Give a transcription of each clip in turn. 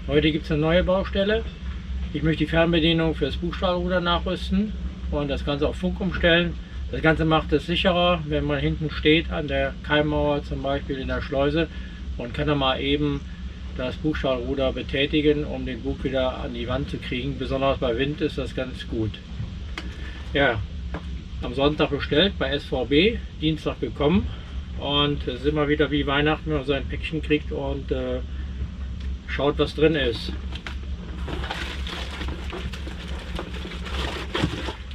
Heute gibt es eine neue Baustelle. Ich möchte die Fernbedienung für das Bugstrahlruder nachrüsten und das Ganze auf Funk umstellen. Das Ganze macht es sicherer, wenn man hinten steht an der Keimmauer, zum Beispiel in der Schleuse, und kann dann mal eben das Bugstrahlruder betätigen, um den Bug wieder an die Wand zu kriegen. Besonders bei Wind ist das ganz gut. Ja, am Sonntag bestellt bei SVB, Dienstag gekommen, und es ist immer wieder wie Weihnachten, wenn man so ein Päckchen kriegt und schaut, was drin ist.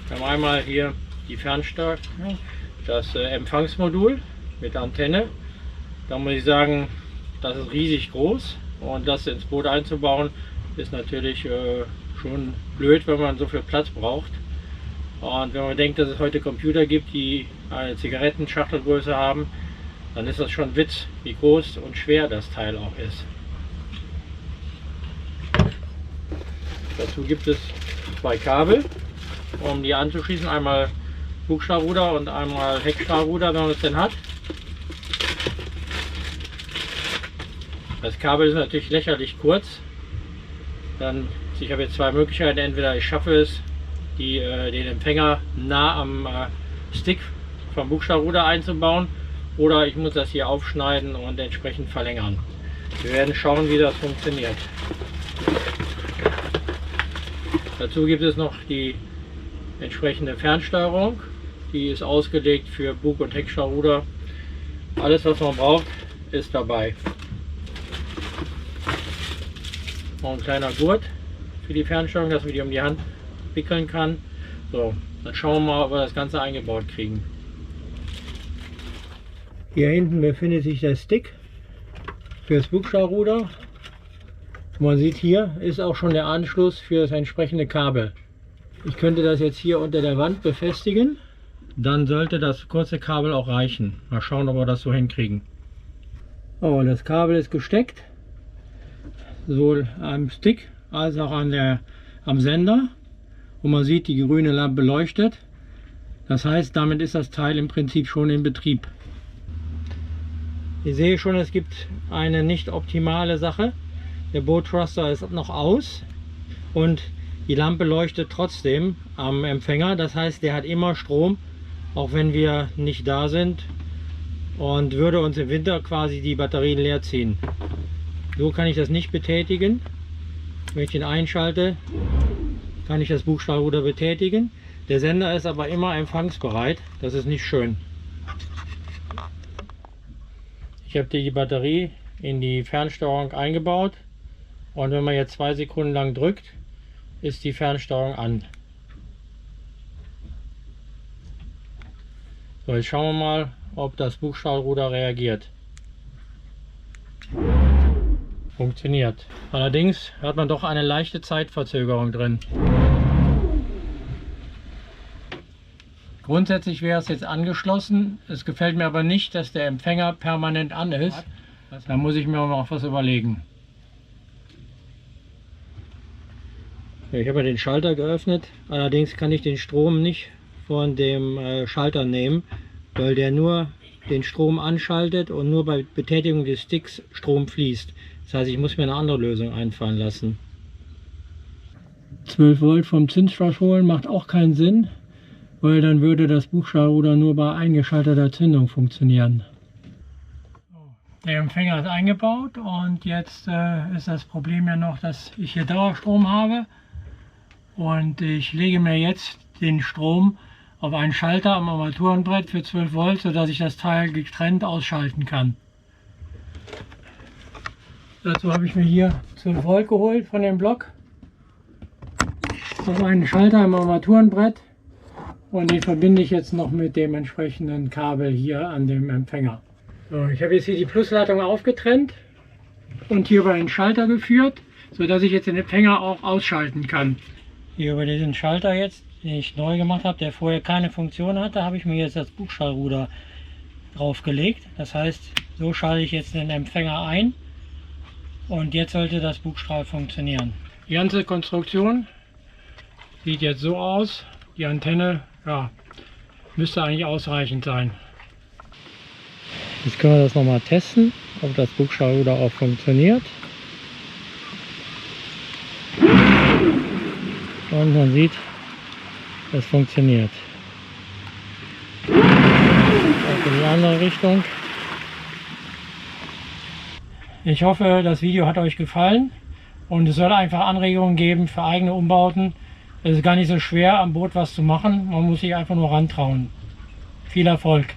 Wir haben einmal hier die Fernsteuerung, das Empfangsmodul mit Antenne. Da muss ich sagen, das ist riesig groß, und das ins Boot einzubauen ist natürlich schon blöd, wenn man so viel Platz braucht. Und wenn man denkt, dass es heute Computer gibt, die eine Zigarettenschachtelgröße haben, dann ist das schon ein Witz, wie groß und schwer das Teil auch ist. Dazu gibt es zwei Kabel, um die anzuschließen. Einmal Bugstrahlruder und einmal Heckstrahlruder, wenn man es denn hat. Das Kabel ist natürlich lächerlich kurz. Ich habe jetzt zwei Möglichkeiten. Entweder ich schaffe es, den Empfänger nah am Stick vom Bugstrahlruder einzubauen, oder ich muss das hier aufschneiden und entsprechend verlängern. Wir werden schauen, wie das funktioniert. Dazu gibt es noch die entsprechende Fernsteuerung. Die ist ausgelegt für Bug- und Heckstrahlruder. Alles, was man braucht, ist dabei. Noch ein kleiner Gurt für die Fernsteuerung, dass man die um die Hand wickeln kann. So, dann schauen wir mal, ob wir das Ganze eingebaut kriegen. Hier hinten befindet sich der Stick für das Bugstrahlruder. Man sieht, hier ist auch schon der Anschluss für das entsprechende Kabel. Ich könnte das jetzt hier unter der Wand befestigen, dann sollte das kurze Kabel auch reichen. Mal schauen, ob wir das so hinkriegen. Oh, das Kabel ist gesteckt, sowohl am Stick als auch am Sender, und man sieht, die grüne Lampe leuchtet. Das heißt, damit ist das Teil im Prinzip schon in Betrieb. Ich sehe schon, es gibt eine nicht optimale Sache. Der Boat Thruster ist noch aus und die Lampe leuchtet trotzdem am Empfänger. Das heißt, der hat immer Strom, auch wenn wir nicht da sind, und würde uns im Winter quasi die Batterien leer ziehen. So kann ich das nicht betätigen. Wenn ich ihn einschalte, kann ich das Bugstrahlruder betätigen. Der Sender ist aber immer empfangsbereit. Das ist nicht schön. Ich habe die Batterie in die Fernsteuerung eingebaut. Und wenn man jetzt 2 Sekunden lang drückt, ist die Fernsteuerung an. So, jetzt schauen wir mal, ob das Bugstrahlruder reagiert. Funktioniert. Allerdings hat man doch eine leichte Zeitverzögerung drin. Grundsätzlich wäre es jetzt angeschlossen. Es gefällt mir aber nicht, dass der Empfänger permanent an ist. Da muss ich mir noch was überlegen. Ich habe den Schalter geöffnet, allerdings kann ich den Strom nicht von dem Schalter nehmen, weil der nur den Strom anschaltet und nur bei Betätigung des Sticks Strom fließt. Das heißt, ich muss mir eine andere Lösung einfallen lassen. 12 Volt vom Zinsschloss holen macht auch keinen Sinn, weil dann würde das Bugstrahlruder nur bei eingeschalteter Zündung funktionieren. Der Empfänger ist eingebaut, und jetzt ist das Problem ja noch, dass ich hier Dauerstrom habe. Und ich lege mir jetzt den Strom auf einen Schalter am Armaturenbrett für 12 Volt, sodass ich das Teil getrennt ausschalten kann. Dazu habe ich mir hier 12 Volt geholt von dem Block. Auf einen Schalter am Armaturenbrett, und den verbinde ich jetzt noch mit dem entsprechenden Kabel hier an dem Empfänger. So, ich habe jetzt hier die Plusleitung aufgetrennt und hier über den Schalter geführt, sodass ich jetzt den Empfänger auch ausschalten kann. Hier über diesen Schalter jetzt, den ich neu gemacht habe, der vorher keine Funktion hatte, habe ich mir jetzt das Bugstrahlruder draufgelegt. Das heißt, so schalte ich jetzt den Empfänger ein, und jetzt sollte das Bugstrahl funktionieren. Die ganze Konstruktion sieht jetzt so aus. Die Antenne, ja, müsste eigentlich ausreichend sein. Jetzt können wir das nochmal testen, ob das Bugstrahlruder auch funktioniert. Und man sieht, es funktioniert. Auch in die andere Richtung. Ich hoffe, das Video hat euch gefallen und es soll einfach Anregungen geben für eigene Umbauten. Es ist gar nicht so schwer, am Boot was zu machen. Man muss sich einfach nur rantrauen. Viel Erfolg!